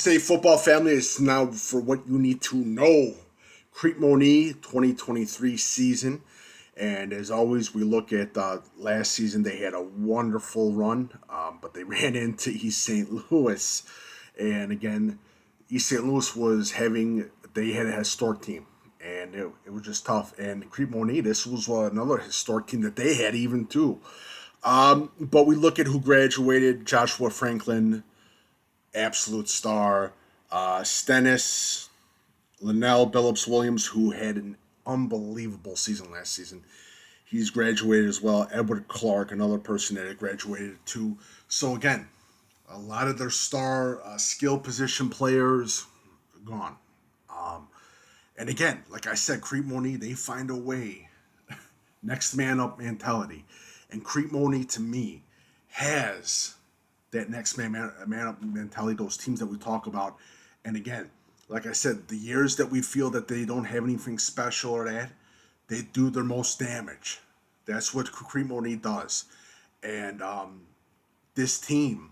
IHSA football family is now for what you need to know. Crete Monee 2023 season. And as always, we look at last season. They had a wonderful run, but they ran into East St. Louis. And again, East St. Louis they had a historic team. And it was just tough. And Crete Monee, this was another historic team that they had even too. But we look at who graduated: Joshua Franklin, absolute star. Stennis, Linnell Billups Williams, who had an unbelievable season last season. He's graduated as well. Edward Clark, another person that had graduated too. So again, a lot of their star skill position players gone. And again, like I said, Crete Monee, they find a way. Next man up mentality. And Crete Monee, to me, has that next man up mentality, those teams that we talk about. And again, like I said, the years that we feel that they don't have anything special or that, they do their most damage. That's what Crete Monee does. And this team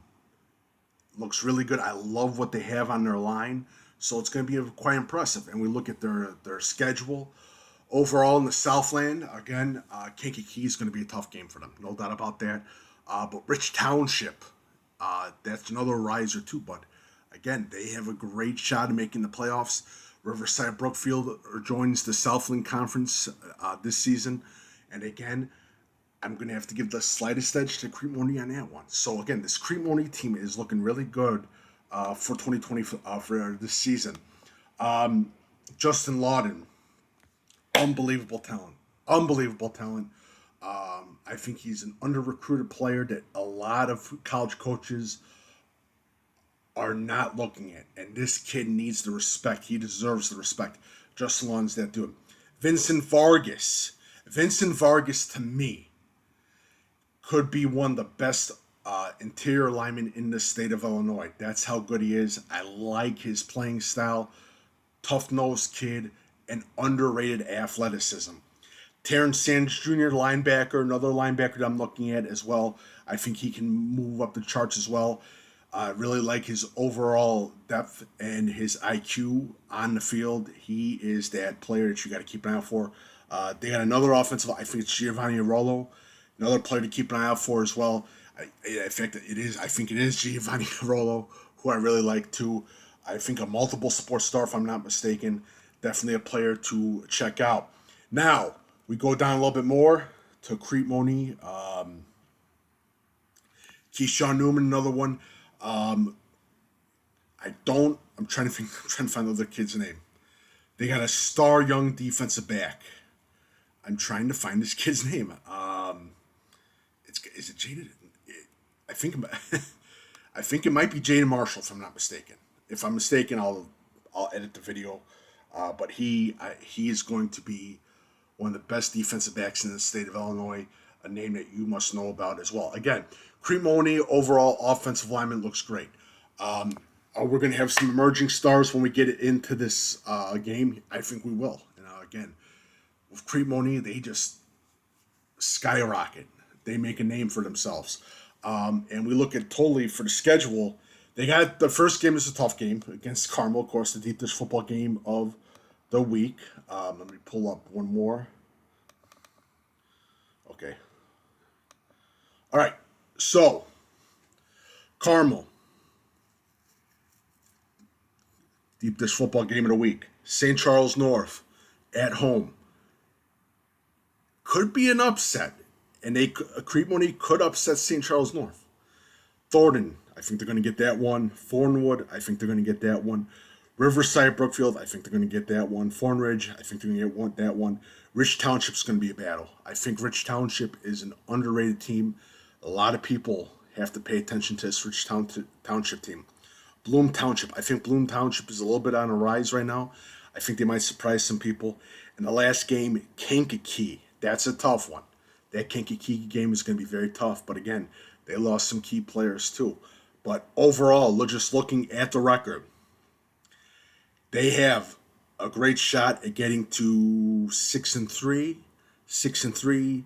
looks really good. I love what they have on their line. So it's going to be quite impressive. And we look at their schedule. Overall in the Southland, again, Kankakee is going to be a tough game for them. No doubt about that. But Rich Township, that's another riser too. But again, they have a great shot at making the playoffs. Riverside Brookfield joins the Southland Conference this season. And again, I'm going to have to give the slightest edge to Crete Monee on that one. So again, this Crete Monee team is looking really good for 2020 for this season. Justin Lawden, unbelievable talent. Unbelievable talent. I think he's an under-recruited player that a lot of college coaches are not looking at. And this kid needs the respect. He deserves the respect. Justin Lawden's that dude. Vincent Vargas. Vincent Vargas, to me, could be one of the best interior linemen in the state of Illinois. That's how good he is. I like his playing style. Tough-nosed kid and underrated athleticism. Terrence Sanders Jr., linebacker, another linebacker that I'm looking at as well. I think he can move up the charts as well. I really like his overall depth and his IQ on the field. He is that player that you got to keep an eye out for. They got another offensive, I think it's Giovanni Rollo, another player to keep an eye out for as well. In fact, I think it is Giovanni Rollo, who I really like too. I think a multiple support star, if I'm not mistaken. Definitely a player to check out. Now, we go down a little bit more to Crete Monee. Keyshawn Newman, another one. I'm trying to find the other kid's name. They got a star young defensive back. I'm trying to find this kid's name. Is it Jaden? I think it might be Jaden Marshall, if I'm not mistaken. If I'm mistaken, I'll edit the video. But he is going to be one of the best defensive backs in the state of Illinois, a name that you must know about as well. Again, Crete Monee, overall offensive lineman, looks great. We're going to have some emerging stars when we get into this game. I think we will. Again, with Crete Monee, they just skyrocket. They make a name for themselves. And we look at totally for the schedule. They got the first game is a tough game against Carmel, of course, the deep dish football game of the week. Let me pull up one more. Okay. All right. So, Carmel, deep dish football game of the week. St. Charles North at home. Could be an upset. And Crete Monee could upset St. Charles North. Thornton, I think they're going to get that one. Thornwood, I think they're going to get that one. Riverside Brookfield, I think they're going to get that one. Thornridge, I think they're going to get that one. Rich Township's going to be a battle. I think Rich Township is an underrated team. A lot of people have to pay attention to this Rich Township team. Bloom Township, I think Bloom Township is a little bit on a rise right now. I think they might surprise some people. And the last game, Kankakee, that's a tough one. That Kankakee game is going to be very tough. But again, they lost some key players too. But overall, just looking at the record, they have a great shot at getting to 6-3, 6-3,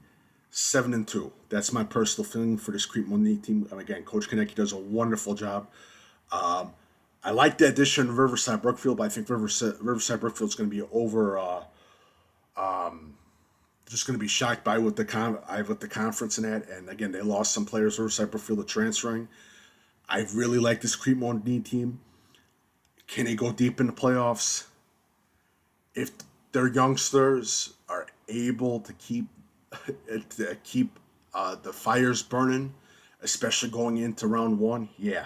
7-2. That's my personal feeling for this Crete Monee team. And again, Coach Konecki does a wonderful job. I like the addition of Riverside Brookfield, but I think Riverside Brookfield is going to be over. Just going to be shocked by with the conference and that. And again, they lost some players. Riverside Brookfield are transferring. I really like this Crete Monee team. Can they go deep in the playoffs? If their youngsters are able to keep the fires burning, especially going into round one, yeah.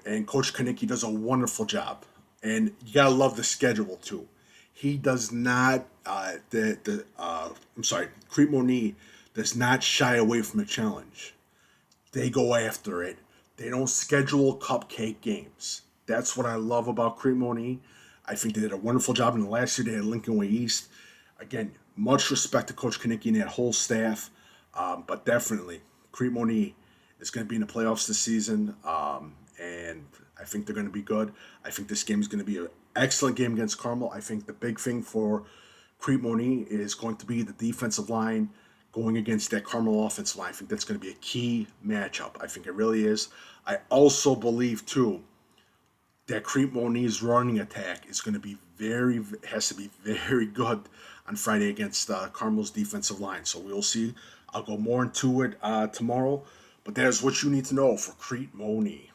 And Coach Kanicki does a wonderful job, and you gotta love the schedule too. He does not. I'm sorry, Crete Monee does not shy away from a challenge. They go after it. They don't schedule cupcake games. That's what I love about Crete Monee. I think they did a wonderful job in the last year. They had Lincoln Way East. Again, much respect to Coach Kanicki and that whole staff. But definitely, Crete Monee is going to be in the playoffs this season. And I think they're going to be good. I think this game is going to be an excellent game against Carmel. I think the big thing for Crete Monee is going to be the defensive line going against that Carmel offensive line. I think that's going to be a key matchup. I think it really is. I also believe, too, that Crete Monee's running attack is going to be has to be very good on Friday against Carmel's defensive line. So we'll see. I'll go more into it tomorrow. But that is what you need to know for Crete Monee.